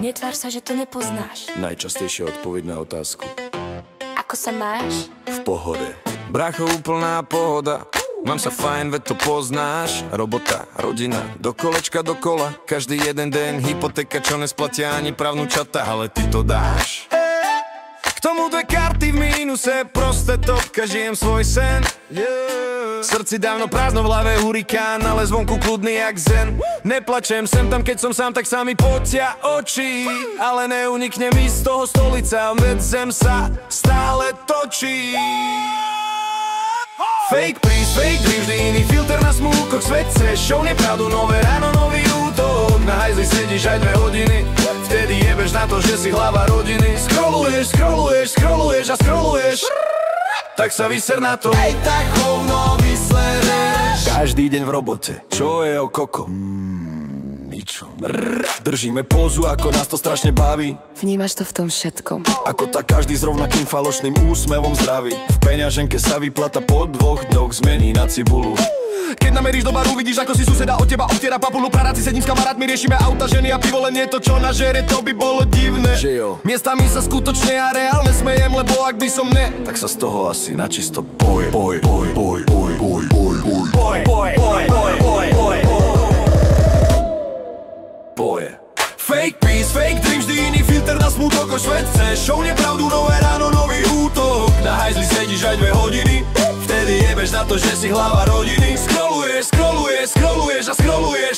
Netvár sa, že to nepoznáš. Najčastejšia odpoveď na otázku. Ako sa máš? V pohode. Brácho, úplná pohoda. Mám sa fajn, veď to poznáš. Robota, rodina, do kolečka dokola. Každý jeden deň hypotéka, čo nesplatia ani právnučata. Ale ty to dáš. K tomu dve karty v mínuse, prosté topka, žijem svoj sen. V srdci dávno prázdno, v hlave hurikán, ale zvonku kľudný jak zen. Neplačem sem tam, keď som sám, tak sa mi potia oči. Ale neunikne mi z toho stolica, veď zem sa stále točí. Fake please, fake dream, vždy iný filter na smúkoch. Svet chceš, show nepravdu, nové ráno, nový útok. Na hajzli sedíš aj 2 hodiny, vtedy jebeš na to, že si hlava rodiny. Scrolluješ, scrolluješ, scrolluješ a scrolluješ, tak sa vyser na to. Hej, tak hovno vysledeš. Každý deň v robote, čo je o koko? Ničo. Držíme pózu, ako nás to strašne baví. Vnímaš to v tom všetkom. Ako tak každý s rovnakým falošným úsmevom zdraví. V peňaženke sa vyplata po 2 dňoch zmení na cibulu. Keď nameríš do baru, vidíš, ako si suseda od teba obtiera papulu. Praráci sedím s kamarátmi, riešime auta, ženy a pivo. Len nie to, čo nažere, to by bolo divné. Miestami sa skutočne a reálne smejem, lebo ak by som ne, tak sa z toho asi načisto boje. Fake peace, fake dream, vždy iný filter na smutok. Svet chceš, show nepravdu, nové ráno, nový útok. Na hajzli sedíš aj 2 hodiny, vtedy jebeš na to, že si hlava rodiny. Scrolluješ, scrolluješ, scrolluješ a scrolluješ,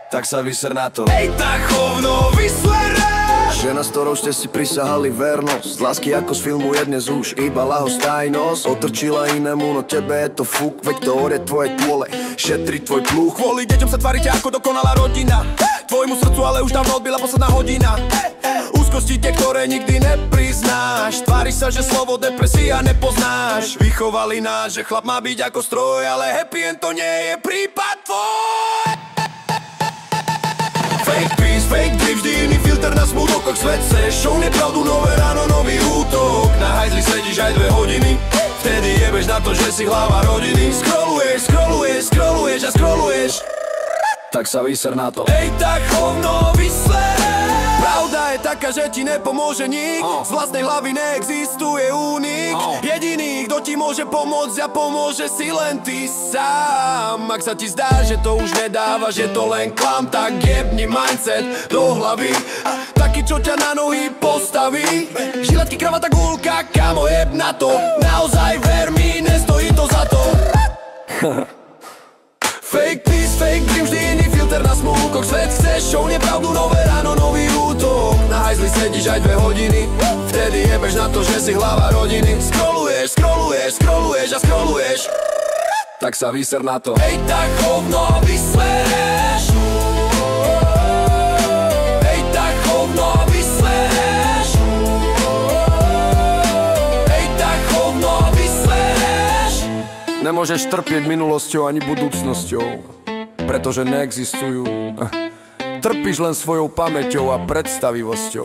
tak sa vyser na to. Ej, tak hovno vyslereš. Žena, s ktorou ste si prisahali vernosť, z lásky ako z filmu je dnes už iba ľahostajnosť. Otrčila inému, no tebe je to fuk, veď to orie tvoje tôle, šetri tvoj pluch. Kvôli deťom sa tvárite ako dokonalá rodina, tvojmu srdcu ale už dávno odbila posledná hodina. Úzkosti tie, ktoré nikdy nepriznáš, tváriš sa, že slovo depresia nepoznáš. Vychovali nás, že chlap má byť ako stroj, ale happy end to nie je prípad tvoj. Fake peace, fake dream, vždy iný filter na smutokoch. Svet chceš, show nepravdu, nové ráno, nový útok. Na hajzli sedíš aj 2 hodiny, vtedy jebeš na to, že si hlava rodiny. Scrolluješ, scrolluješ, scrolluješ a scrolluješ, tak sa vyser na to. Ej, tak hovno vyslereš. Pravda je taká, že ti nepomôže nik, z vlastnej hlavy neexistuje únik. Jediný, kto ti môže pomôcť a pomôže si len ty sám. Ak sa ti zdá, že to už nedáva, že to len klam, tak jebni mindset do hlavy, taký, čo ťa na nohy postaví. Žiletky, kravata, gulka, kamo, jeb na to. Naozaj ver mi, nestojí to za to. Fake peace, fake dream, vždy iný filter na smúkoch. Svet chceš, show nepravdu, nové ráno, nový útok. Na hajzli sedíš aj 2 hodiny, vtedy jebeš na to, že si hlava rodiny. Scrolluješ, scrolluješ, scrolluješ a scrolluješ, tak sa vyser na to. Ej, tak hovno vyslereš. Ej, tak hovno vyslereš. Ej, tak hovno vyslereš. Nemôžeš trpieť minulosťou ani budúcnosťou, pretože neexistujú. Trpíš len svojou pamäťou a predstavivosťou.